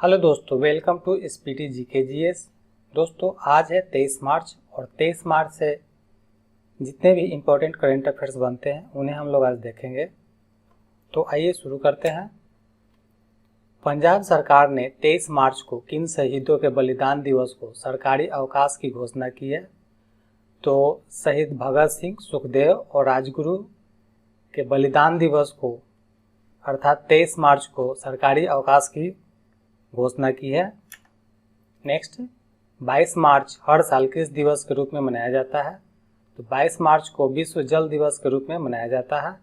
Hello दोस्तों, welcome to Speedy GK GS. दोस्तों आज है 23 मार्च और 23 मार्च से जितने भी इम्पोर्टेंट करंट अफेयर्स बनते हैं उन्हें हम लोग आज देखेंगे। तो आइए शुरू करते हैं। पंजाब सरकार ने 23 मार्च को किन शहीदों के बलिदान दिवस को सरकारी अवकाश की घोषणा की है? तो शहीद भगत सिंह, सुखदेव और राजगुरु के बलिदान दिवस को अर्थात 23 मार्च को सरकारी अवकाश की घोषणा की है। नेक्स्ट, 22 मार्च हर साल किस दिवस के रूप में मनाया जाता है? तो 22 मार्च को विश्व जल दिवस के रूप में मनाया जाता है।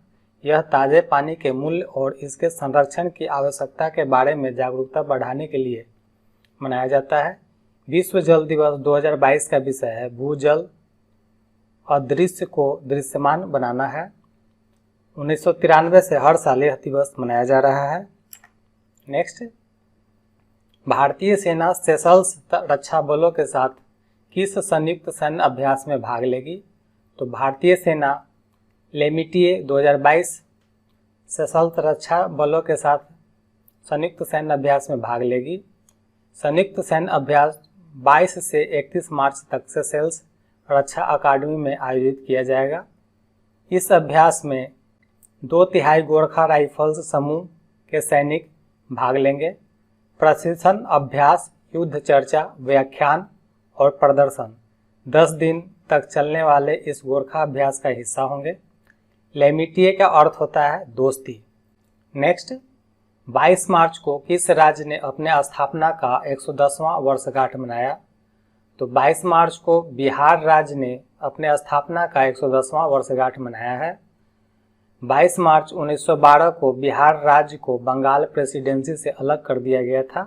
यह ताज़े पानी के मूल्य और इसके संरक्षण की आवश्यकता के बारे में जागरूकता बढ़ाने के लिए मनाया जाता है। विश्व जल दिवस 2022 का विषय है भूजल अदृश्य को दृश्यमान बनाना है। 1993 से हर साल यह दिवस मनाया जा रहा है। नेक्स्ट, भारतीय सेना सेशल्स रक्षा बलों के साथ किस संयुक्त सैन्य अभ्यास में भाग लेगी? तो भारतीय सेना लेमिटिए 2022 सेशल्स रक्षा बलों के साथ संयुक्त सैन्य अभ्यास में भाग लेगी। संयुक्त सैन्य अभ्यास 22 से 31 मार्च तक सेशल्स रक्षा अकादमी में आयोजित किया जाएगा। इस अभ्यास में 2/3 गोरखा राइफल्स समूह के सैनिक भाग लेंगे। प्रशिक्षण, अभ्यास, युद्ध चर्चा, व्याख्यान और प्रदर्शन 10 दिन तक चलने वाले इस गोरखा अभ्यास का हिस्सा होंगे। लेमिटिए का अर्थ होता है दोस्ती। नेक्स्ट, 22 मार्च को किस राज्य ने अपने स्थापना का 110वां वर्षगांठ मनाया? तो 22 मार्च को बिहार राज्य ने अपने स्थापना का 110वां वर्षगांठ मनाया है। 22 मार्च 1912 को बिहार राज्य को बंगाल प्रेसिडेंसी से अलग कर दिया गया था।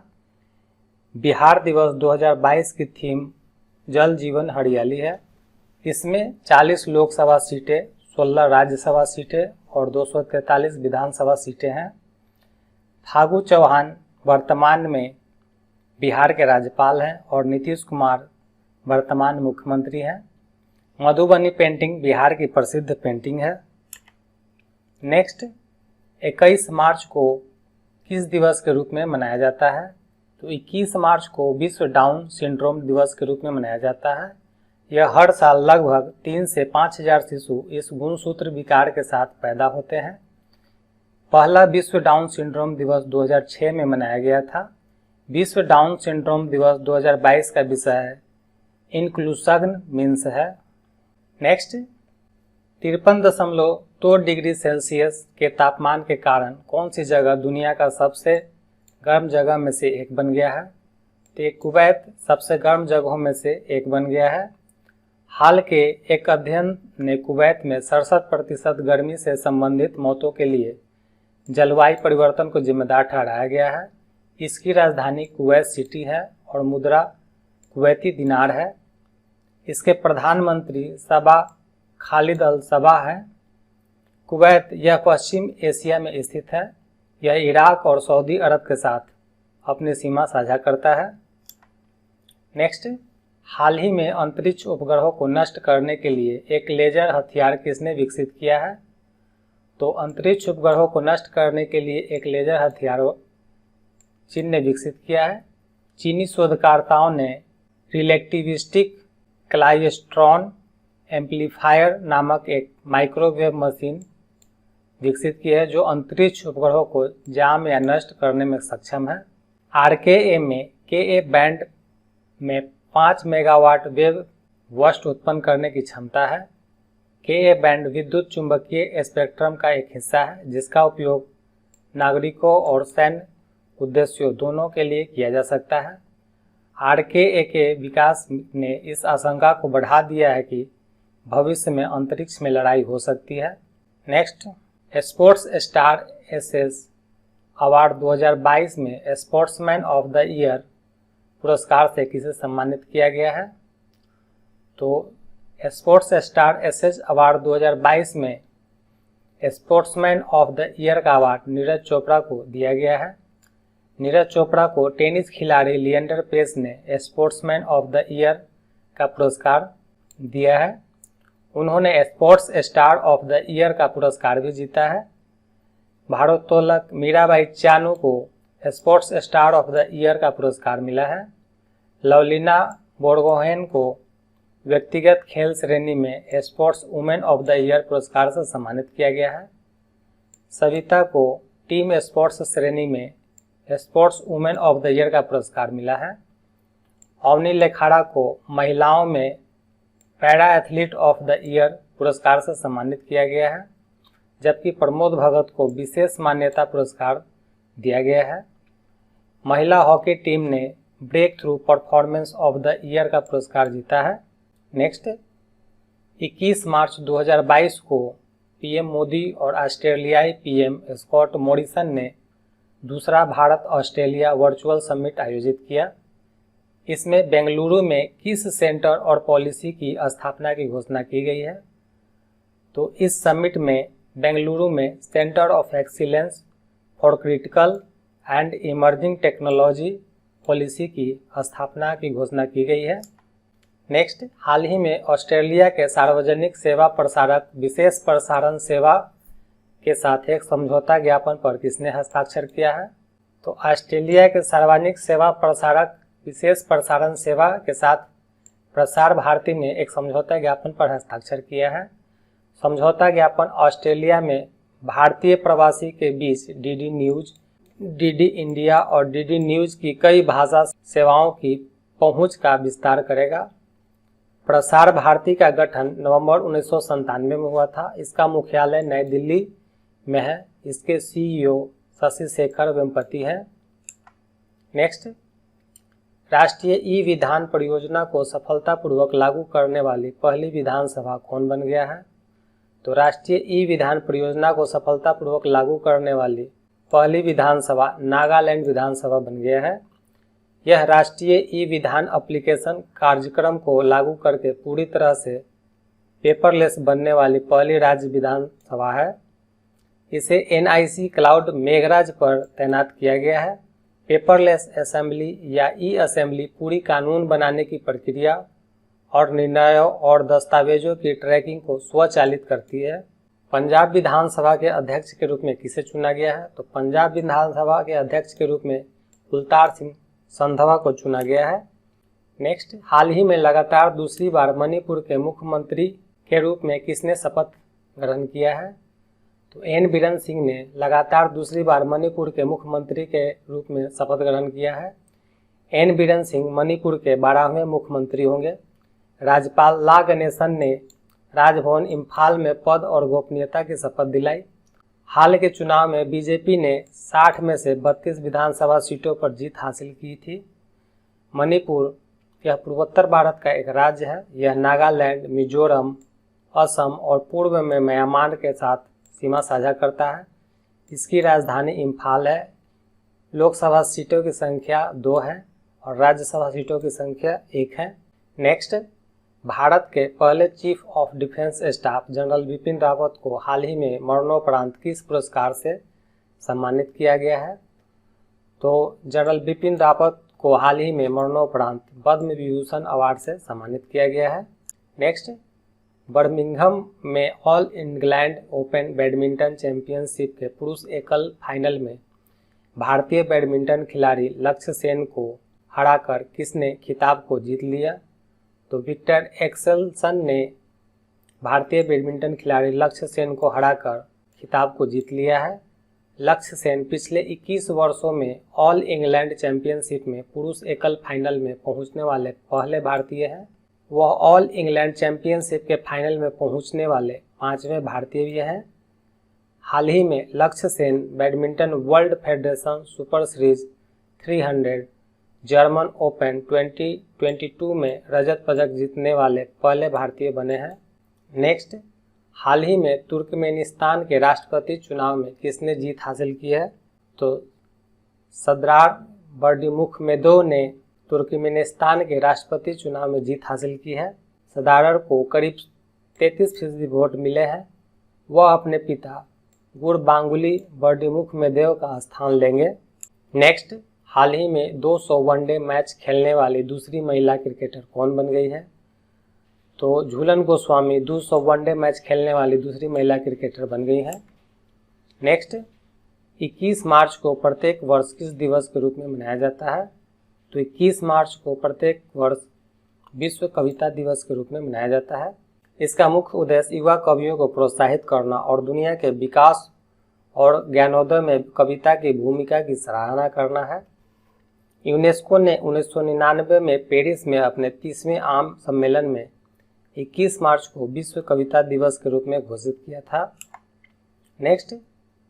बिहार दिवस 2022 की थीम जल जीवन हरियाली है। इसमें 40 लोकसभा सीटें, 16 राज्यसभा सीटें और 243 विधानसभा सीटें हैं। फागू चौहान वर्तमान में बिहार के राज्यपाल हैं और नीतीश कुमार वर्तमान मुख्यमंत्री हैं। मधुबनी पेंटिंग बिहार की प्रसिद्ध पेंटिंग है। नेक्स्ट, 21 मार्च को किस दिवस के रूप में मनाया जाता है? तो 21 मार्च को विश्व डाउन सिंड्रोम दिवस के रूप में मनाया जाता है। यह हर साल लगभग 3 से 5,000 शिशु इस गुणसूत्र विकार के साथ पैदा होते हैं। पहला विश्व डाउन सिंड्रोम दिवस 2006 में मनाया गया था। विश्व डाउन सिंड्रोम दिवस 2022 का विषय है इंक्लूसिव मीन्स है। नेक्स्ट, 53.2 डिग्री सेल्सियस के तापमान के कारण कौन सी जगह दुनिया का सबसे गर्म जगह में से एक बन गया है? तो कुवैत सबसे गर्म जगहों में से एक बन गया है। हाल के एक अध्ययन ने कुवैत में 67% गर्मी से संबंधित मौतों के लिए जलवायु परिवर्तन को जिम्मेदार ठहराया गया है। इसकी राजधानी कुवैत सिटी है और मुद्रा कुवैती दिनार है। इसके प्रधानमंत्री सबा खालिद अल सबा है। कुवैत यह पश्चिम एशिया में स्थित है। यह इराक और सऊदी अरब के साथ अपनी सीमा साझा करता है। नेक्स्ट, हाल ही में अंतरिक्ष उपग्रहों को नष्ट करने के लिए एक लेजर हथियार किसने विकसित किया है? तो अंतरिक्ष उपग्रहों को नष्ट करने के लिए एक लेजर हथियार चीन ने विकसित किया है। चीनी शोधकर्ताओं ने रिलेटिविस्टिक क्लाइस्ट्रॉन एम्पलीफायर नामक एक माइक्रोवेव मशीन विकसित की है जो अंतरिक्ष उपग्रहों को जाम या नष्ट करने में सक्षम है। आरकेए में के बैंड में 5 मेगावाट वेव बर्स्ट उत्पन्न करने की क्षमता है। के बैंड विद्युत चुंबकीय स्पेक्ट्रम का एक हिस्सा है जिसका उपयोग नागरिकों और सैन्य उद्देश्यों दोनों के लिए किया जा सकता है। आरकेए के विकास ने इस आशंका को बढ़ा दिया है कि भविष्य में अंतरिक्ष में लड़ाई हो सकती है। Next, sports star aces award 2022 में स्पोर्ट्समैन ऑफ द ईयर पुरस्कार से किसे सम्मानित किया गया है? तो स्पोर्ट्स स्टार एसेस अवार्ड 2022 में स्पोर्ट्समैन ऑफ द ईयर का अवार्ड नीरज चोपड़ा को दिया गया है। नीरज चोपड़ा को टेनिस खिलाड़ी लिएंडर पेस ने स्पोर्ट्समैन ऑफ द ईयर का पुरस्कार दिया है। उन्होंने sports star of the year का पुरस्कार भी जीता है। भारोत्तोलक मीराबाई चानू को sports star of the year का पुरस्कार मिला है। लवलीना बोरगोहेन को व्यक्तिगत खेल श्रेणी में sports women of the year पुरस्कार से सम्मानित किया गया है। सविता को टीम स्पोर्ट्स श्रेणी में sports women of the year का पुरस्कार मिला है। अवनी लेखाड़ा को महिलाओं में para athlete of the year पुरस्कार से सम्मानित किया गया है, जबकि प्रमोद भगत को विशेष मान्यता पुरस्कार दिया गया है। महिला हॉकी टीम ने breakthrough performance of the year का पुरस्कार जीता है। नेक्स्ट, 21 मार्च 2022 को पीएम मोदी और ऑस्ट्रेलियाई पीएम स्कॉट मॉरिसन ने दूसरा भारत ऑस्ट्रेलिया वर्चुअल समिट आयोजित किया। इसमें बेंगलुरु में किस सेंटर और पॉलिसी की स्थापना की घोषणा की गई है? तो इस समिट में बेंगलुरु में centre of excellence for critical and emerging technology policy की स्थापना की घोषणा की गई है। नेक्स्ट, हाल ही में ऑस्ट्रेलिया के सार्वजनिक सेवा प्रसारक विशेष प्रसारण सेवा के साथ एक समझौता ज्ञापन पर किसने हस्ताक्षर किया है? तो ऑस्ट्रेलिया के सार्वजनिक सेवा प्रसारक विशेष प्रसारण सेवा के साथ प्रसार भारती ने एक समझौता ज्ञापन पर हस्ताक्षर किया है। समझौता ज्ञापन ऑस्ट्रेलिया में भारतीय प्रवासी के बीच डीडी न्यूज, डीडी इंडिया और डीडी न्यूज की कई भाषा सेवाओं की पहुंच का विस्तार करेगा। प्रसार भारती का गठन नवंबर 1997 में हुआ था। इसका मुख्यालय नई दिल्ली में है। इसके सीईओ शशि शेखर वेम्पति हैं। नेक्स्ट, राष्ट्रीय ई विधान परियोजना को सफलतापूर्वक लागू करने वाली पहली विधानसभा कौन बन गया है? तो राष्ट्रीय ई विधान परियोजना को सफलतापूर्वक लागू करने वाली पहली विधानसभा नागालैंड विधानसभा बन गया है। यह राष्ट्रीय ई विधान एप्लीकेशन कार्यक्रम को लागू करके पूरी तरह से पेपरलेस बनने वाली पहली राज्य विधानसभा है। इसे एनआईसी क्लाउड मेघराज पर तैनात किया गया है। पेपरलेस असेंबली या ई असेंबली पूरी कानून बनाने की प्रक्रिया और निर्णयों और दस्तावेजों की ट्रैकिंग को स्वचालित करती है। पंजाब विधानसभा के अध्यक्ष के रूप में किसे चुना गया है? तो पंजाब विधानसभा के अध्यक्ष के रूप में कुलतार सिंह संधवा को चुना गया है। नेक्स्ट, हाल ही में लगातार दूसरी बार मणिपुर के मुख्यमंत्री के रूप में किसने शपथ ग्रहण किया है? तो एन बीरेन सिंह ने लगातार दूसरी बार मणिपुर के मुख्यमंत्री के रूप में शपथ ग्रहण किया है। एन बीरेन सिंह मणिपुर के 12वें मुख्यमंत्री होंगे। राज्यपाल ला गणेशन ने राजभवन इम्फाल में पद और गोपनीयता की शपथ दिलाई। हाल के चुनाव में बीजेपी ने 60 में से 32 विधानसभा सीटों पर जीत हासिल की थी। मणिपुर यह पूर्वोत्तर भारत का एक राज्य है। यह नागालैंड, मिजोरम, असम और पूर्व में म्यांमार के साथ सीमा साझा करता है। इसकी राजधानी इम्फाल है। लोकसभा सीटों की संख्या 2 है और राज्यसभा सीटों की संख्या 1 है। नेक्स्ट, भारत के पहले chief of defence staff general Bipin Rawat को हाल ही में मरणोपरांत किस पुरस्कार से सम्मानित किया गया है? तो जनरल बिपिन रावत को हाल ही में मरणोपरांत पद्म विभूषण अवार्ड से सम्मानित किया गया है। नेक्स्ट, बर्मिंघम में all England open badminton championship के पुरुष एकल फाइनल में भारतीय बैडमिंटन खिलाड़ी लक्ष्य सेन को हराकर किसने खिताब को जीत लिया? तो विक्टर एक्सेल्सन ने भारतीय बैडमिंटन खिलाड़ी लक्ष्य सेन को हराकर खिताब को जीत लिया है। लक्ष्य सेन पिछले 21 वर्षों में ऑल इंग्लैंड चैंपियनशिप में पुरुष एकल फाइनल में पहुंचने वाले पहले भारतीय हैं। वह ऑल इंग्लैंड चैंपियनशिप के फाइनल में पहुंचने वाले 5वें भारतीय भी हैं। हाल ही में लक्ष्य Sen badminton world federation super series 300 German open 2022 में रजत पदक जीतने वाले पहले भारतीय बने हैं। नेक्स्ट, हाल ही में तुर्कमेनिस्तान के राष्ट्रपति चुनाव में किसने जीत हासिल की है? तो सदरार बर्दिमुखमेदोव ने तुर्कमेनिस्तान के राष्ट्रपति चुनाव में जीत हासिल की है। सदारर को करीब 33% वोट मिले हैं। वह अपने पिता गुरबांगुली बर्दिमुखमेदोव का स्थान लेंगे। नेक्स्ट, हाल ही में 200 वनडे मैच खेलने वाली दूसरी महिला क्रिकेटर कौन बन गई है? तो झूलन गोस्वामी 200 वनडे मैच खेलने वाली दूसरी महिला क्रिकेटर बन गई है। नेक्स्ट, 21 मार्च को प्रत्येक वर्ष किस दिवस के रूप में मनाया जाता है? तो 21 मार्च को प्रत्येक वर्ष विश्व कविता दिवस के रूप में मनाया जाता है। इसका मुख्य उद्देश्य युवा कवियों को प्रोत्साहित करना और दुनिया के विकास और ज्ञानोदय में कविता की भूमिका की सराहना करना है। यूनेस्को ने 1999 में पेरिस में अपने 30वें आम सम्मेलन में 21 मार्च को विश्व कविता दिवस के रूप में घोषित किया था। नेक्स्ट,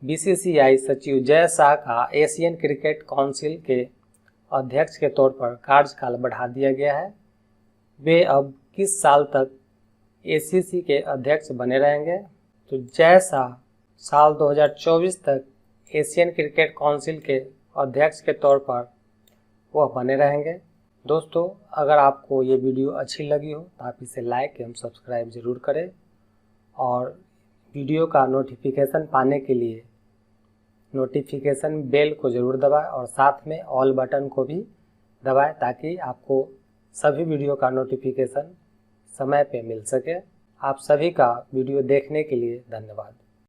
बीसीसीआई सचिव जय शाह का एशियन क्रिकेट काउंसिल के अध्यक्ष के तौर पर कार्यकाल बढ़ा दिया गया है। वे अब किस साल तक एसीसी के अध्यक्ष बने रहेंगे? तो जय शाह साल 2024 तक एशियन क्रिकेट काउंसिल के अध्यक्ष के तौर पर वह बने रहेंगे। दोस्तों, अगर आपको ये वीडियो अच्छी लगी हो तो आप इसे लाइक एवं सब्सक्राइब ज़रूर करें और वीडियो का नोटिफिकेशन पाने के लिए नोटिफिकेशन बेल को ज़रूर दबाएं और साथ में ऑल बटन को भी दबाएं ताकि आपको सभी वीडियो का नोटिफिकेशन समय पे मिल सके। आप सभी का वीडियो देखने के लिए धन्यवाद।